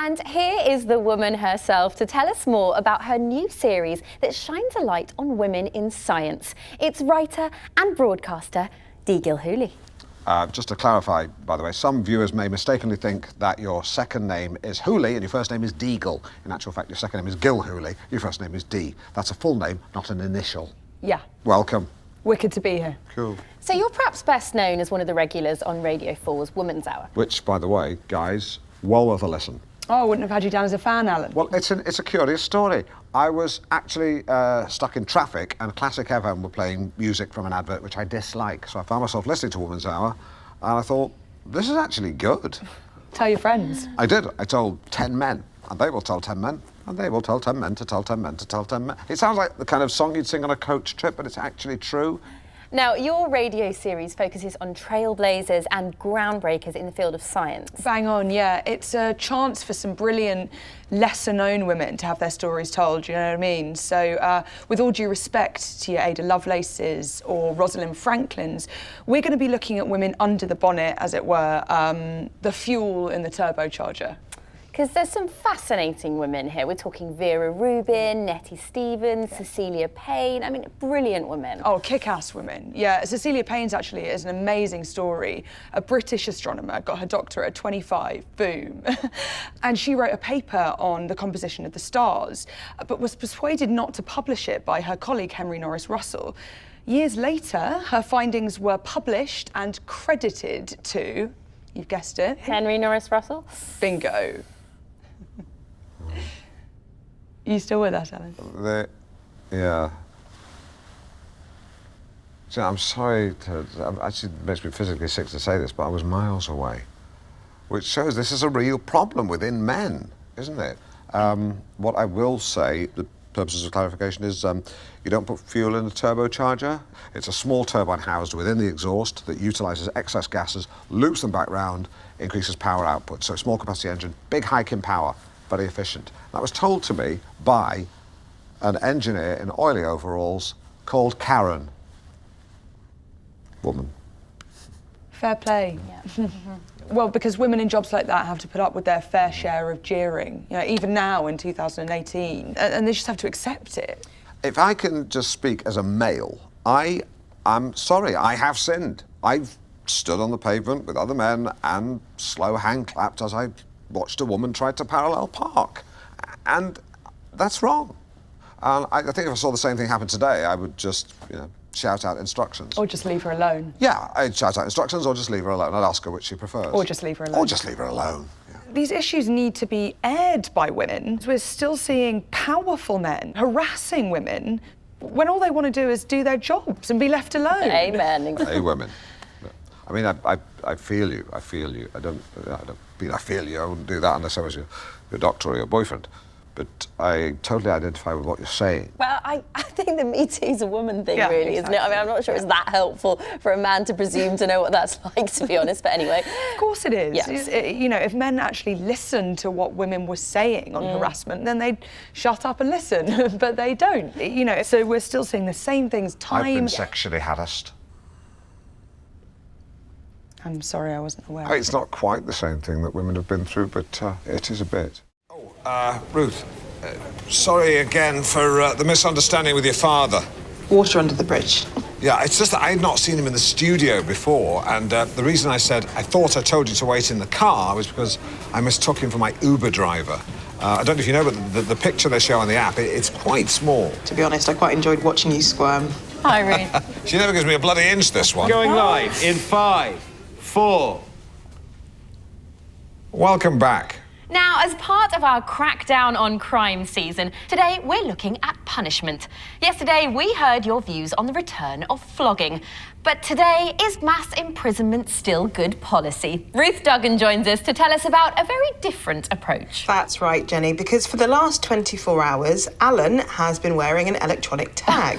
And here is the woman herself to tell us more about her new series that shines a light on women in science. It's writer and broadcaster Dee Gilhooly. Just to clarify, by the way, some viewers may mistakenly think that your second name is Hooley and your first name is Deagle. In actual fact, your second name is Gilhooly, your first name is Dee. That's a full name, not an initial. Yeah. Welcome. Wicked to be here. Cool. So you're perhaps best known as one of the regulars on Radio 4's Woman's Hour. Which, by the way, guys, well worth a listen. Oh, I wouldn't have had you down as a fan, Alan. Well, it's a curious story. I was actually stuck in traffic and Classic FM were playing music from an advert which I dislike. So I found myself listening to Woman's Hour and I thought, this is actually good. Tell your friends. I did. I told 10 men and they will tell 10 men and they will tell 10 men to tell 10 men to tell 10 men. It sounds like the kind of song you'd sing on a coach trip, but it's actually true. Now, your radio series focuses on trailblazers and groundbreakers in the field of science. Bang on, yeah. It's a chance for some brilliant, lesser-known women to have their stories told, you know what I mean? So, with all due respect to your Ada Lovelaces or Rosalind Franklins, we're going to be looking at women under the bonnet, as it were, the fuel in the turbocharger. Because there's some fascinating women here. We're talking Vera Rubin, Nettie Stevens, Cecilia Payne. I mean, brilliant women. Oh, kick-ass women. Yeah, Cecilia Payne's actually is an amazing story. A British astronomer, got her doctorate at 25, boom. And she wrote a paper on the composition of the stars, but was persuaded not to publish it by her colleague Henry Norris Russell. Years later, her findings were published and credited to, you've guessed it, Henry Norris Russell? Bingo. You still with us, Alan? Yeah. So I'm sorry to... Actually, it makes me physically sick to say this, but I was miles away. Which shows this is a real problem within men, isn't it? What I will say, the purposes of clarification, is you don't put fuel in a turbocharger. It's a small turbine housed within the exhaust that utilises excess gases, loops them back round, increases power output. So small capacity engine, big hike in power, very efficient. That was told to me by an engineer in oily overalls called Karen. Woman. Fair play. Yeah. Well, because women in jobs like that have to put up with their fair share of jeering, you know, even now in 2018, and they just have to accept it. If I can just speak as a male, I'm sorry, I have sinned. I've stood on the pavement with other men and slow hand clapped as I watched a woman try to parallel park. And that's wrong. And I think if I saw the same thing happen today, I would just, shout out instructions. Or just leave her alone. Yeah, I'd shout out instructions or just leave her alone. I'd ask her which she prefers. Or just leave her alone. Or just leave her alone. Yeah. These issues need to be aired by women. We're still seeing powerful men harassing women when all they want to do is do their jobs and be left alone. Amen. Hey, women. I mean, I feel you. I feel you. I feel you. I wouldn't do that unless I was your doctor or your boyfriend. But I totally identify with what you're saying. Well, I think the Me Too's a woman thing, Yeah, really, exactly. isn't it? I mean, I'm not sure it's that helpful for a man to presume to know what that's like, to be honest, but anyway. Of course it is. Yes. If men actually listened to what women were saying on harassment, then they'd shut up and listen, but they don't. So we're still seeing the same things time... I've been sexually harassed. I'm sorry, I wasn't aware. It's not quite the same thing that women have been through, but it is a bit. Ruth, sorry again for the misunderstanding with your father. Water under the bridge. Yeah, it's just that I had not seen him in the studio before, and the reason I said I thought I told you to wait in the car was because I mistook him for my Uber driver. I don't know if you know, but the picture they show on the app, it's quite small. To be honest, I quite enjoyed watching you squirm. Hi, Ruth. She never gives me a bloody inch, this one. Going live in 5, 4. Welcome back. Now, as part of our crackdown on crime season, today we're looking at punishment. Yesterday, we heard your views on the return of flogging. But today, is mass imprisonment still good policy? Ruth Duggan joins us to tell us about a very different approach. That's right, Jenny, because for the last 24 hours, Alan has been wearing an electronic tag.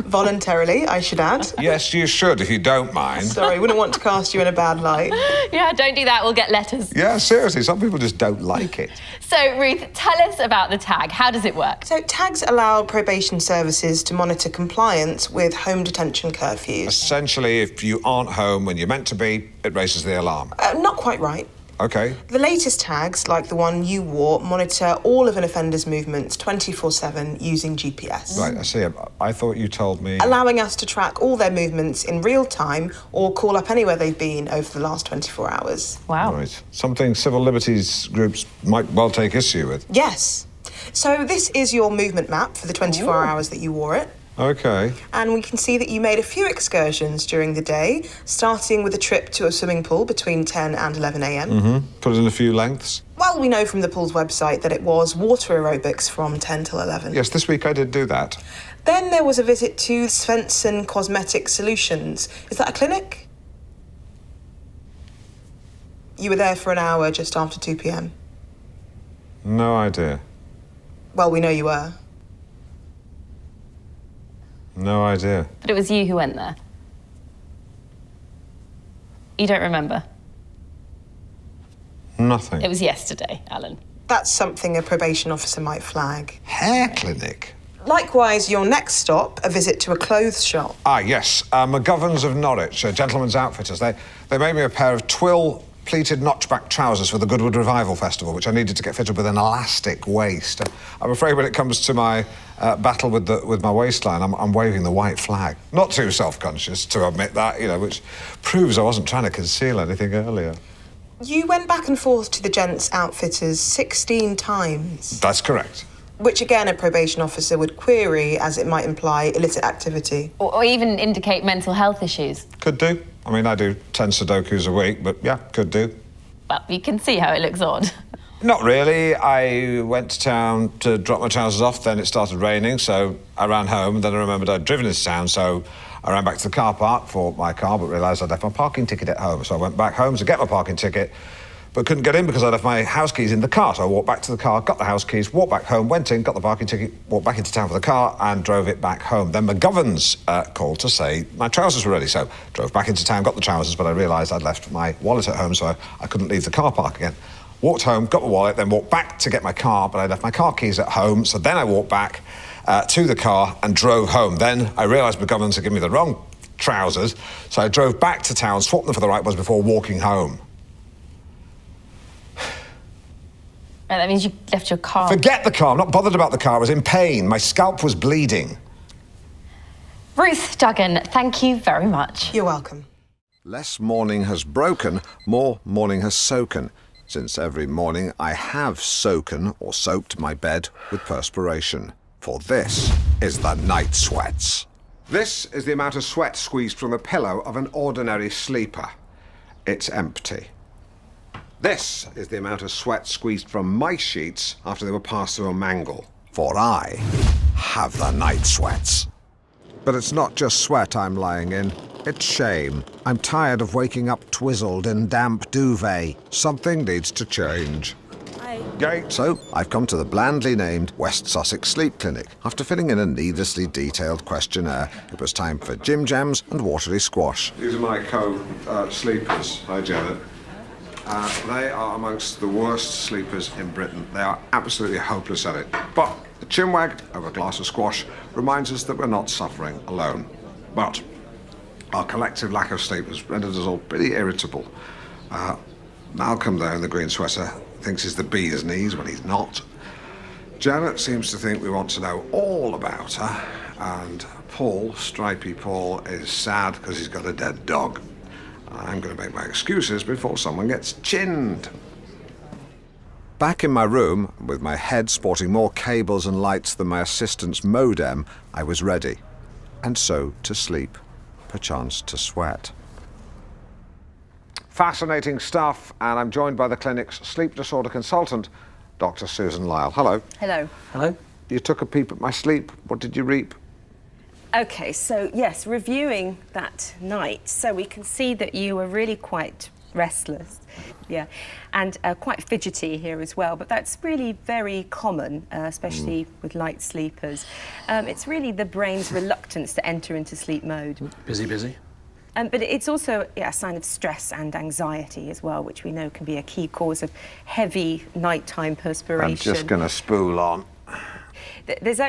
Voluntarily, I should add. Yes, you should, if you don't mind. Sorry, wouldn't want to cast you in a bad light. Yeah, don't do that, we'll get letters. Yeah, seriously, some people just don't like it. So, Ruth, tell us about the tag. How does it work? So tags allow probation services to monitor compliance with home detention curfews. Essentially, if you aren't home when you're meant to be, it raises the alarm. Not quite right. OK. The latest tags, like the one you wore, monitor all of an offender's movements 24/7 using GPS. Right, I see. I thought you told me... Allowing us to track all their movements in real time or call up anywhere they've been over the last 24 hours. Wow. Right. Something civil liberties groups might well take issue with. Yes. So this is your movement map for the 24 hours that you wore it. OK. And we can see that you made a few excursions during the day, starting with a trip to a swimming pool between 10 and 11 a.m. Put in a few lengths. Well, we know from the pool's website that it was water aerobics from 10 till 11. Yes, this week I did do that. Then there was a visit to Svensson Cosmetic Solutions. Is that a clinic? You were there for an hour just after 2 p.m. No idea. Well, we know you were. No idea. But it was you who went there. You don't remember? Nothing. It was yesterday, Alan. That's something a probation officer might flag. Hair clinic? Likewise, your next stop, a visit to a clothes shop. Ah, yes. McGovern's of Norwich, gentlemen's outfitters. They made me a pair of twill pleated notchback trousers for the Goodwood Revival Festival, which I needed to get fitted with an elastic waist. I'm afraid when it comes to my battle with my waistline, I'm waving the white flag. Not too self-conscious to admit that, you know, which proves I wasn't trying to conceal anything earlier. You went back and forth to the gents' outfitters 16 times. That's correct. Which, again, a probation officer would query as it might imply illicit activity. Or even indicate mental health issues. Could do. I mean, I do 10 Sudokus a week, but yeah, could do. Well, you can see how it looks odd. Not really. I went to town to drop my trousers off, then it started raining, so I ran home, and then I remembered I'd driven into town, so I ran back to the car park for my car, but realised I'd left my parking ticket at home, so I went back home to get my parking ticket, but couldn't get in because I left my house keys in the car, so I walked back to the car, got the house keys, walked back home, went in, got the parking ticket, walked back into town for the car, and drove it back home. Then McGovern's called to say my trousers were ready, so drove back into town, got the trousers, but I realised I'd left my wallet at home, so I couldn't leave the car park again. Walked home, got my wallet, then walked back to get my car, but I left my car keys at home, so then I walked back to the car and drove home. Then I realised McGovern's had given me the wrong trousers, so I drove back to town, swapped them for the right ones before walking home. Right, that means you left your car. Forget the car, I'm not bothered about the car, I was in pain, my scalp was bleeding. Ruth Duggan, thank you very much. You're welcome. Less morning has broken, more morning has soaken, since every morning I have soaken or soaked my bed with perspiration. For this is the night sweats. This is the amount of sweat squeezed from the pillow of an ordinary sleeper. It's empty. This is the amount of sweat squeezed from my sheets after they were passed through a mangle. For I have the night sweats. But it's not just sweat I'm lying in, it's shame. I'm tired of waking up twizzled in damp duvet. Something needs to change. Yay. So, I've come to the blandly named West Sussex Sleep Clinic. After filling in a needlessly detailed questionnaire, it was time for Jim Jams and watery squash. These are my co-sleepers. Hi, Janet. They are amongst the worst sleepers in Britain. They are absolutely hopeless at it. But a chinwag over a glass of squash reminds us that we're not suffering alone. But our collective lack of sleep has rendered us all pretty irritable. Malcolm there in the green sweater thinks he's the bee's knees when he's not. Janet seems to think we want to know all about her. And Paul, Stripey Paul, is sad because he's got a dead dog. I'm going to make my excuses before someone gets chinned. Back in my room, with my head sporting more cables and lights than my assistant's modem, I was ready. And so to sleep, perchance to sweat. Fascinating stuff, and I'm joined by the clinic's sleep disorder consultant, Dr. Susan Lyle. Hello. Hello. Hello. You took a peep at my sleep. What did you reap? Okay, so yes, reviewing that night, so we can see that you were really quite restless, yeah, and quite fidgety here as well, but that's really very common, especially with light sleepers. It's really the brain's reluctance to enter into sleep mode. Busy. But it's also a sign of stress and anxiety as well, which we know can be a key cause of heavy nighttime perspiration. I'm just going to spool on. There's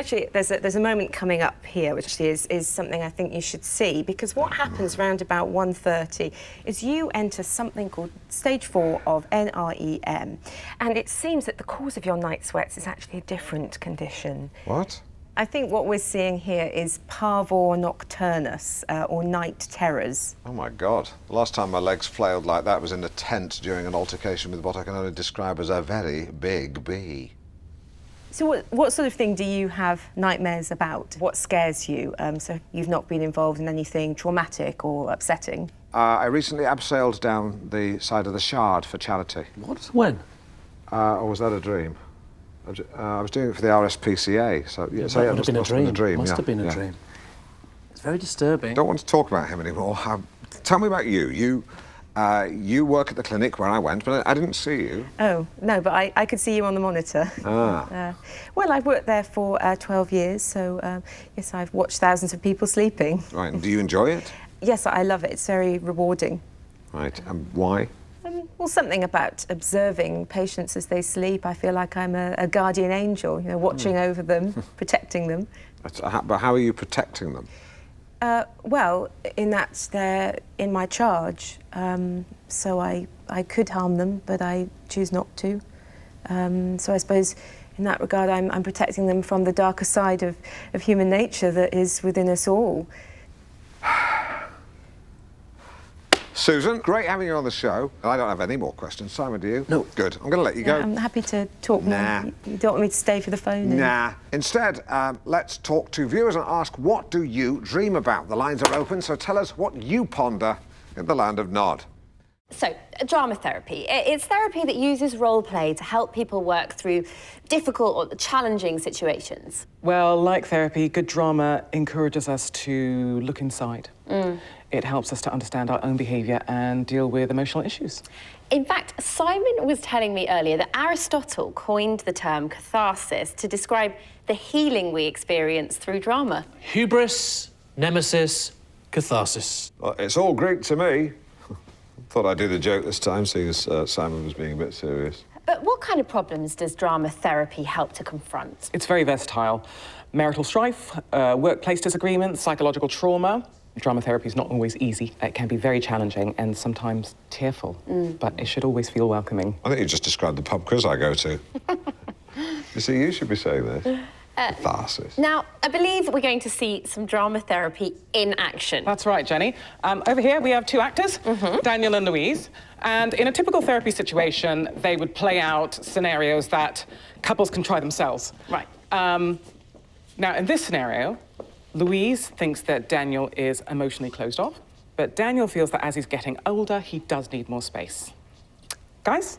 a moment coming up here, which is something I think you should see, because what happens round about 1:30 is you enter something called stage 4 of NREM, and it seems that the cause of your night sweats is actually a different condition. What? I think what we're seeing here is parvor nocturnus, or night terrors. Oh, my God. The last time my legs flailed like that was in a tent during an altercation with what I can only describe as a very big bee. So what sort of thing do you have nightmares about? What scares you? So you've not been involved in anything traumatic or upsetting? I recently abseiled down the side of the Shard for charity. What? When? Or was that a dream? I was doing it for the RSPCA, so Yeah, so that it would have been a dream. Must Have been a dream. It's very disturbing. Don't want to talk about him anymore. Tell me about you. You work at the clinic where I went, but I didn't see you. Oh, no, but I could see you on the monitor. Ah. Well, I've worked there for 12 years, so yes, I've watched thousands of people sleeping. Right, and do you enjoy it? Yes, I love it. It's very rewarding. Right, and why? Well, something about observing patients as they sleep. I feel like I'm a guardian angel, you know, watching over them, protecting them. But how are you protecting them? Well, in that they're in my charge, so I could harm them, but I choose not to. So I suppose in that regard I'm protecting them from the darker side of human nature that is within us all. Susan, great having you on the show. I don't have any more questions. Simon, do you? No. Good. I'm going to let you go. I'm happy to talk Nah. more. You don't want me to stay for the phone? Nah. Instead, let's talk to viewers and ask, what do you dream about? The lines are open, so tell us what you ponder in the land of Nod. So, drama therapy. It's therapy that uses role play to help people work through difficult or challenging situations. Well, like therapy, good drama encourages us to look inside. It helps us to understand our own behaviour and deal with emotional issues. In fact, Simon was telling me earlier that Aristotle coined the term catharsis to describe the healing we experience through drama. Hubris, nemesis, catharsis. Well, it's all Greek to me. Thought I'd do the joke this time, seeing as Simon was being a bit serious. But what kind of problems does drama therapy help to confront? It's very versatile. Marital strife, workplace disagreements, psychological trauma. Drama therapy is not always easy. It can be very challenging and sometimes tearful, but it should always feel welcoming. I think you just described the pub quiz I go to. You see, you should be saying this. Catharsis. Now, I believe we're going to see some drama therapy in action. That's right, Jenny. Over here we have two actors, Daniel and Louise. And in a typical therapy situation, they would play out scenarios that couples can try themselves. Right. Now, in this scenario, Louise thinks that Daniel is emotionally closed off, but Daniel feels that as he's getting older, he does need more space. Guys?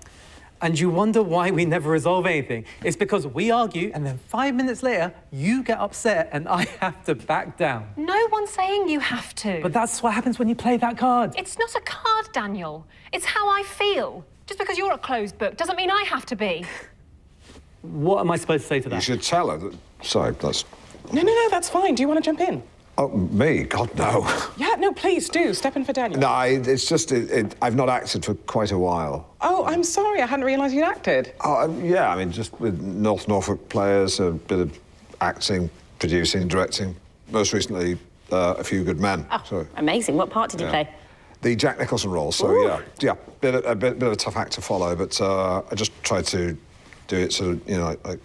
And you wonder why we never resolve anything. It's because we argue, and then 5 minutes later, you get upset and I have to back down. No one's saying you have to. But that's what happens when you play that card. It's not a card, Daniel. It's how I feel. Just because you're a closed book doesn't mean I have to be. What am I supposed to say to that? You should tell her that... Sorry, that's... No, that's fine. Do you want to jump in? Oh, me? God, no. Yeah, no, please do. Step in for Daniel. No, it's just... I've not acted for quite a while. Oh, I'm sorry. I hadn't realised you'd acted. Oh, yeah, I mean, just with North Norfolk players, a bit of acting, producing, directing. Most recently, A Few Good Men. Oh, so, amazing. What part did you play? The Jack Nicholson role, so yeah, bit of a tough act to follow, but I just tried to do it sort of, you know, like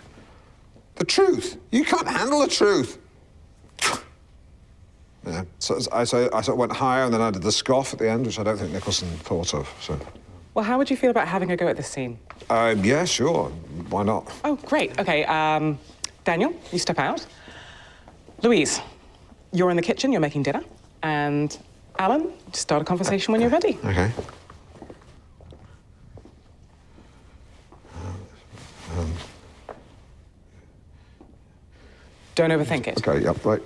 the truth. You can't handle the truth. Yeah, so I sort of went higher, and then I did the scoff at the end, which I don't think Nicholson thought of. So, Well, how would you feel about having a go at this scene? yeah, sure. Why not? Oh, great. OK, Daniel, you step out. Louise, you're in the kitchen, you're making dinner. And Alan, start a conversation when you're ready. Okay. Don't overthink it. Okay, yep, right.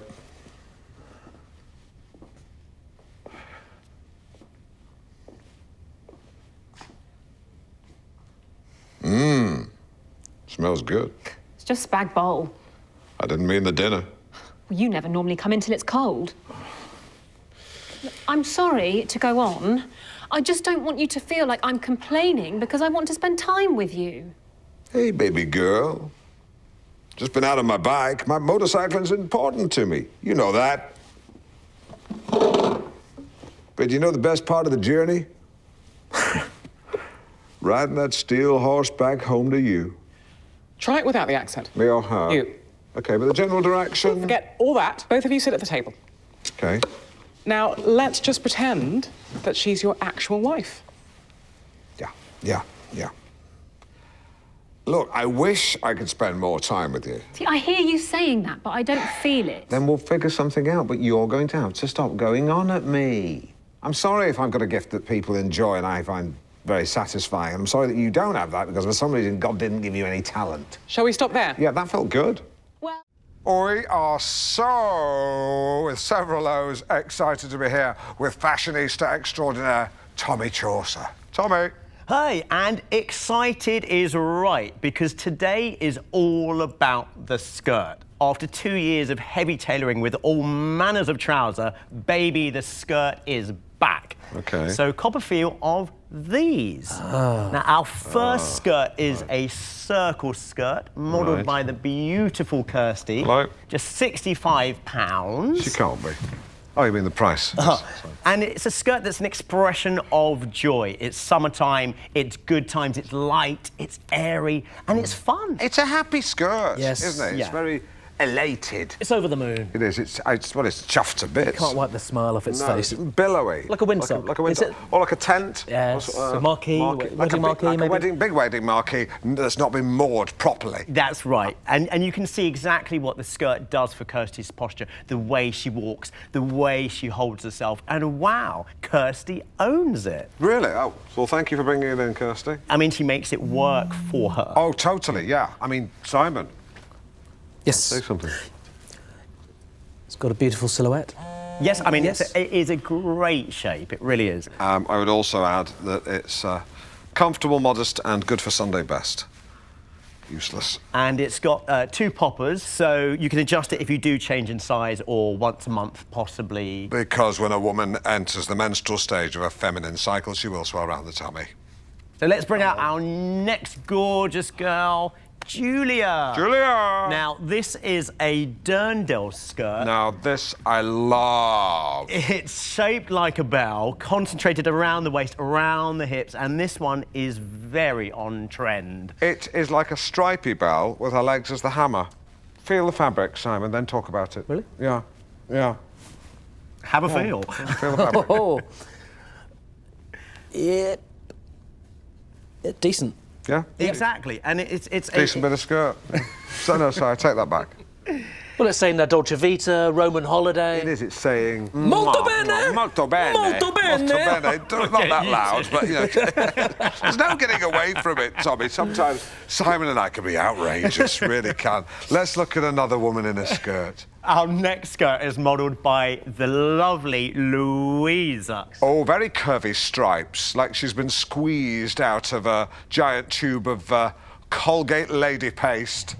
Smells good. It's just spag bowl. I didn't mean the dinner. Well, you never normally come in till it's cold. I'm sorry to go on. I just don't want you to feel like I'm complaining because I want to spend time with you. Hey, baby girl. Just been out on my bike. My motorcycling's important to me. You know that. But you know the best part of the journey? Riding that steel horse back home to you. Try it without the accent. Me or her? You. Okay, but the general direction? Forget all that. Both of you sit at the table. Okay. Now, let's just pretend that she's your actual wife. Yeah. Look, I wish I could spend more time with you. See, I hear you saying that, but I don't feel it. Then we'll figure something out, but you're going to have to stop going on at me. I'm sorry if I've got a gift that people enjoy and I find very satisfying. I'm sorry that you don't have that because for some reason God didn't give you any talent. Shall we stop there? Yeah, that felt good. Well... We are so, with several O's, excited to be here with fashionista extraordinaire Tommy Chaucer. Tommy. Hey, and excited is right, because today is all about the skirt. After 2 years of heavy tailoring with all manners of trouser, baby, the skirt is back. Okay. So cop a feel of these. Now, our first skirt is a circle skirt, modelled by the beautiful Kirsty. Hello. Just £65. She can't be. Oh, you mean the price? And it's a skirt that's an expression of joy. It's summertime, it's good times, it's light, it's airy, and it's fun. It's a happy skirt, Yes. isn't it? It's Yeah. very elated. It's over the moon. It is. It's chuffed to bits. Can't wipe the smile off its No, face. it's billowy. Like a windsock. Like a Is windsock. it- Or like a tent. Yes, Or a marquee, wedding marquee, like maybe? a big wedding marquee that's not been moored properly. That's right. And you can see exactly what the skirt does for Kirsty's posture, the way she walks, the way she holds herself. And wow, Kirsty owns it. Really? Oh, well, thank you for bringing it in, Kirsty. I mean, she makes it work for her. Oh, totally, yeah. I mean, Simon, Yes. say something. It's got a beautiful silhouette. Yes, I mean, Yes. it is a great shape. It really is. I would also add that it's comfortable, modest, and good for Sunday best. Useless. And it's got 2 poppers, so you can adjust it if you do change in size or once a month, possibly. Because when a woman enters the menstrual stage of a feminine cycle, she will swell around the tummy. So let's bring out our next gorgeous girl, Julia. Julia! Now, this is a Dirndl skirt. Now, this I love. It's shaped like a bell, concentrated around the waist, around the hips, and this one is very on trend. It is like a stripy bell with her legs as the hammer. Feel the fabric, Simon, then talk about it. Really? Yeah. Have a feel. Feel the fabric. Oh. Yeah. Decent. Yeah? Exactly, and it's Decent bit of skirt. No, sorry, I take that back. Well, it's saying Dolce Vita, Roman holiday. It is, it's saying... Molto bene! Molto bene! Molto bene! Molto bene! Not that loud, but, you know... There's no getting away from it, Tommy. Sometimes Simon and I can be outrageous, really can. Let's look at another woman in a skirt. Our next skirt is modelled by the lovely Louisa. Oh, very curvy stripes, like she's been squeezed out of a giant tube of Colgate lady paste.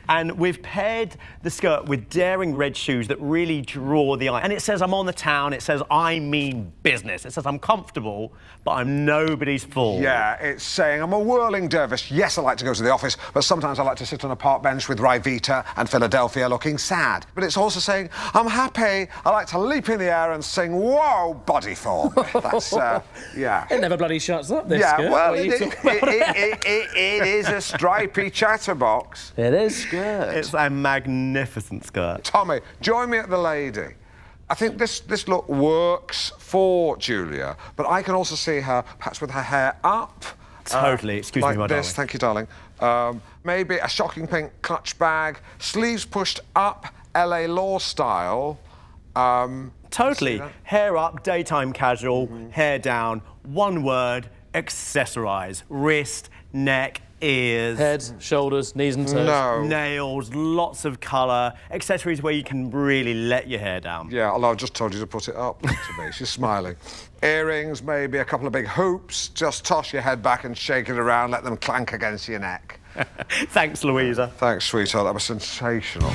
And we've paired the skirt with daring red shoes that really draw the eye. And it says I'm on the town, it says I mean business. It says I'm comfortable, but I'm nobody's fool. Yeah, it's saying I'm a whirling dervish. Yes, I like to go to the office, but sometimes I like to sit on a park bench with Ryvita and Philadelphia looking sad. But it's also saying I'm happy, I like to leap in the air and sing, whoa, body form. That's, yeah. It never bloody shuts up, this Yeah, skirt. well, What are you talking about? it is a stripy chatterbox. It is. Good. It's a magnificent skirt. Tommy, join me at the lady. I think this look works for Julia, but I can also see her perhaps with her hair up. Totally. Excuse like me, my this. darling. Thank you, darling. Maybe a shocking pink clutch bag, sleeves pushed up, LA Law style. Totally. Hair up, daytime casual, hair down, one word, accessorize. Wrist, neck, ears. Head, shoulders, knees and toes. No. Nails, lots of colour, accessories where you can really let your hair down. Yeah, although I just told you to put it up to me. She's smiling. Earrings, maybe a couple of big hoops. Just toss your head back and shake it around, let them clank against your neck. Thanks, Louisa. Thanks, sweetheart. That was sensational.